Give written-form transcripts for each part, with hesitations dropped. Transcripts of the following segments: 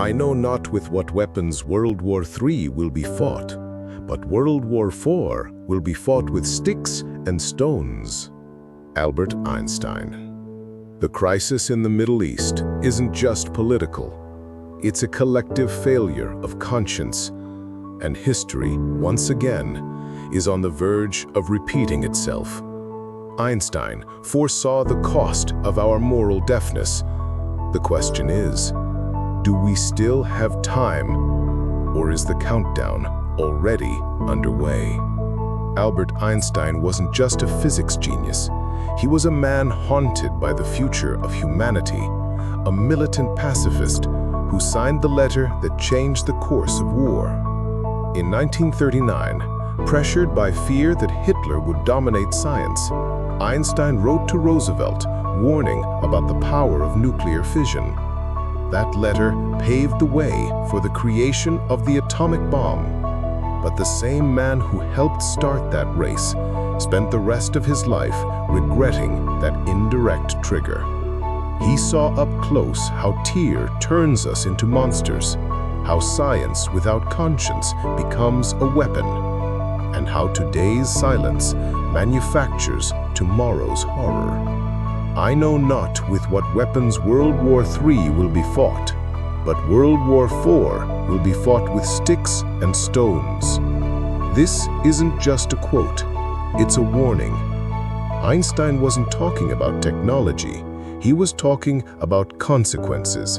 I know not with what weapons World War III will be fought, but World War IV will be fought with sticks and stones. Albert Einstein. The crisis in the Middle East isn't just political. It's a collective failure of conscience, and history, once again, is on the verge of repeating itself. Einstein foresaw the cost of our moral deafness. The question is, do we still have time, or is the countdown already underway? Albert Einstein wasn't just a physics genius. He was a man haunted by the future of humanity, a militant pacifist who signed the letter that changed the course of war. In 1939, pressured by fear that Hitler would dominate science, Einstein wrote to Roosevelt, warning about the power of nuclear fission. That letter paved the way for the creation of the atomic bomb. But the same man who helped start that race spent the rest of his life regretting that indirect trigger. He saw up close how tear turns us into monsters, how science without conscience becomes a weapon, and how today's silence manufactures tomorrow's horror. I know not with what weapons World War III will be fought, but World War IV will be fought with sticks and stones. This isn't just a quote, it's a warning. Einstein wasn't talking about technology, he was talking about consequences.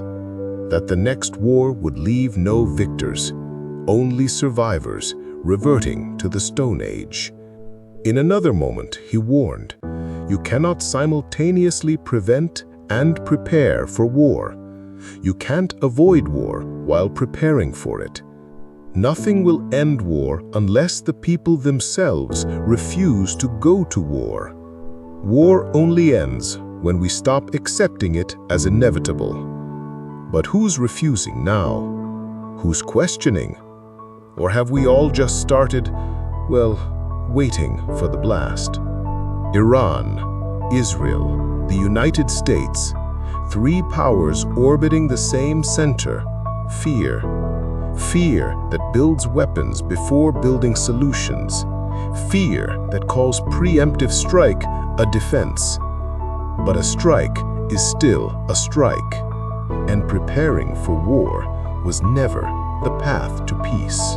That the next war would leave no victors, only survivors reverting to the Stone Age. In another moment, he warned, you cannot simultaneously prevent and prepare for war. You can't avoid war while preparing for it. Nothing will end war unless the people themselves refuse to go to war. War only ends when we stop accepting it as inevitable. But who's refusing now? Who's questioning? Or have we all just started, well, waiting for the blast? Iran, Israel, the United States, three powers orbiting the same center, fear. Fear that builds weapons before building solutions. Fear that calls preemptive strike a defense. But a strike is still a strike, and preparing for war was never the path to peace.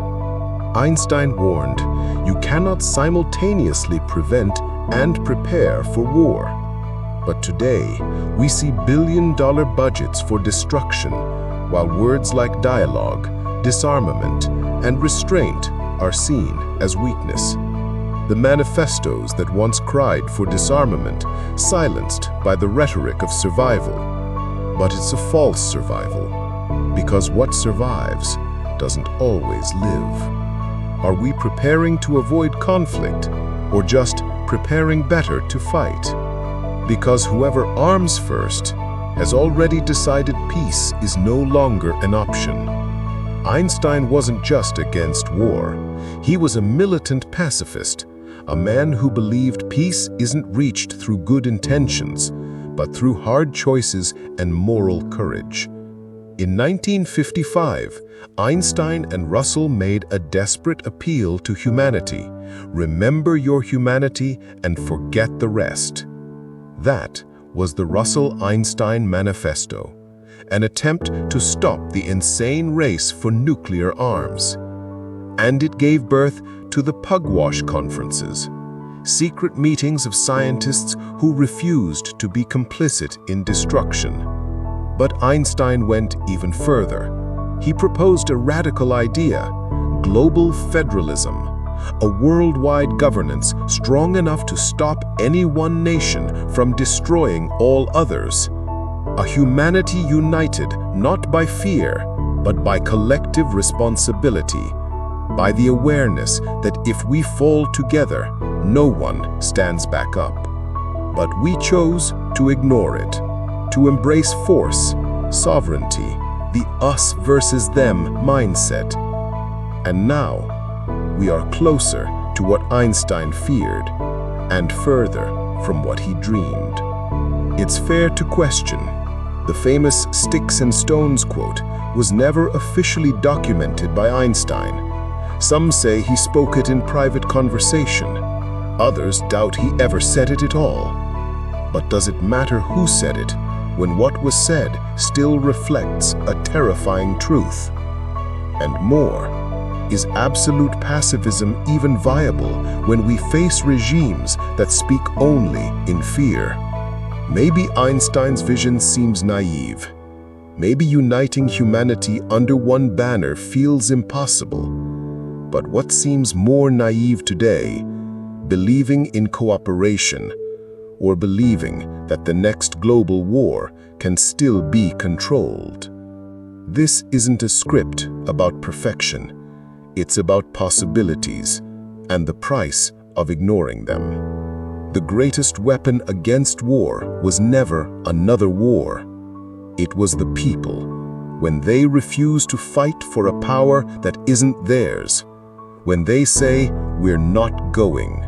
Einstein warned, you cannot simultaneously prevent and prepare for war. But today, we see billion-dollar budgets for destruction, while words like dialogue, disarmament, and restraint are seen as weakness. The manifestos that once cried for disarmament, silenced by the rhetoric of survival. But it's a false survival, because what survives doesn't always live. Are we preparing to avoid conflict, or just preparing better to fight? Because whoever arms first has already decided peace is no longer an option. Einstein wasn't just against war. He was a militant pacifist, a man who believed peace isn't reached through good intentions, but through hard choices and moral courage. In 1955, Einstein and Russell made a desperate appeal to humanity. Remember your humanity and forget the rest. That was the Russell-Einstein Manifesto, an attempt to stop the insane race for nuclear arms. And it gave birth to the Pugwash conferences, secret meetings of scientists who refused to be complicit in destruction. But Einstein went even further. He proposed a radical idea, global federalism, a worldwide governance strong enough to stop any one nation from destroying all others. A humanity united not by fear, but by collective responsibility, by the awareness that if we fall together, no one stands back up. But we chose to ignore it, to embrace force, sovereignty, the us versus them mindset. And now, we are closer to what Einstein feared, and further from what he dreamed. It's fair to question, The famous "sticks and stones" quote was never officially documented by Einstein. Some say he spoke it in private conversation. Others doubt he ever said it at all. But does it matter who said it, when what was said still reflects a terrifying truth? And more, is absolute pacifism even viable when we face regimes that speak only in fear? Maybe Einstein's vision seems naive. Maybe uniting humanity under one banner feels impossible. But what seems more naive today, believing in cooperation, or believing that the next global war can still be controlled? This isn't a script about perfection. It's about possibilities and the price of ignoring them. The greatest weapon against war was never another war. It was the people, when they refuse to fight for a power that isn't theirs, when they say, "We're not going."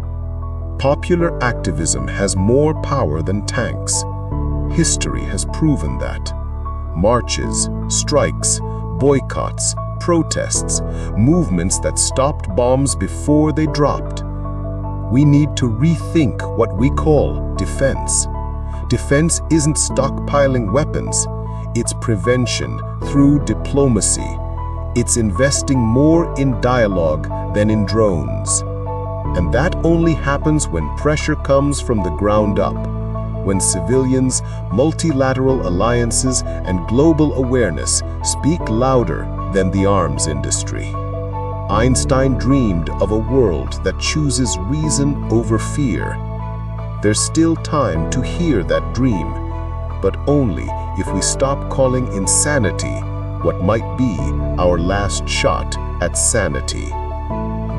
Popular activism has more power than tanks. History has proven that. Marches, strikes, boycotts, protests, movements that stopped bombs before they dropped. We need to rethink what we call defense. Defense isn't stockpiling weapons. It's prevention through diplomacy. It's investing more in dialogue than in drones. And that only happens when pressure comes from the ground up, when civilians, multilateral alliances, and global awareness speak louder than the arms industry. Einstein dreamed of a world that chooses reason over fear. There's still time to hear that dream, but only if we stop calling insanity what might be our last shot at sanity.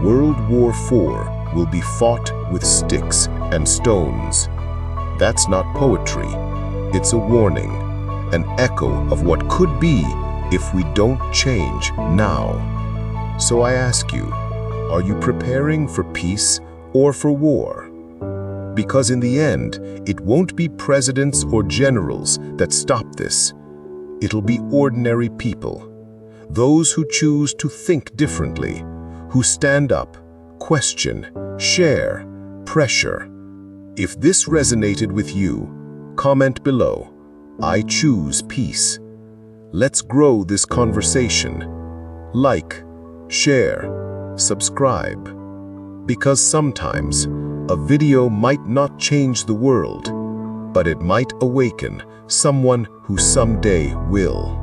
World War IV will be fought with sticks and stones. That's not poetry. It's a warning, an echo of what could be if we don't change now. So I ask you, are you preparing for peace or for war? Because in the end, it won't be presidents or generals that stop this. It'll be ordinary people. Those who choose to think differently, who stand up, question, share, pressure. If this resonated with you, comment below. I choose peace. Let's grow this conversation. Like, share, subscribe. Because sometimes a video might not change the world, but it might awaken someone who someday will.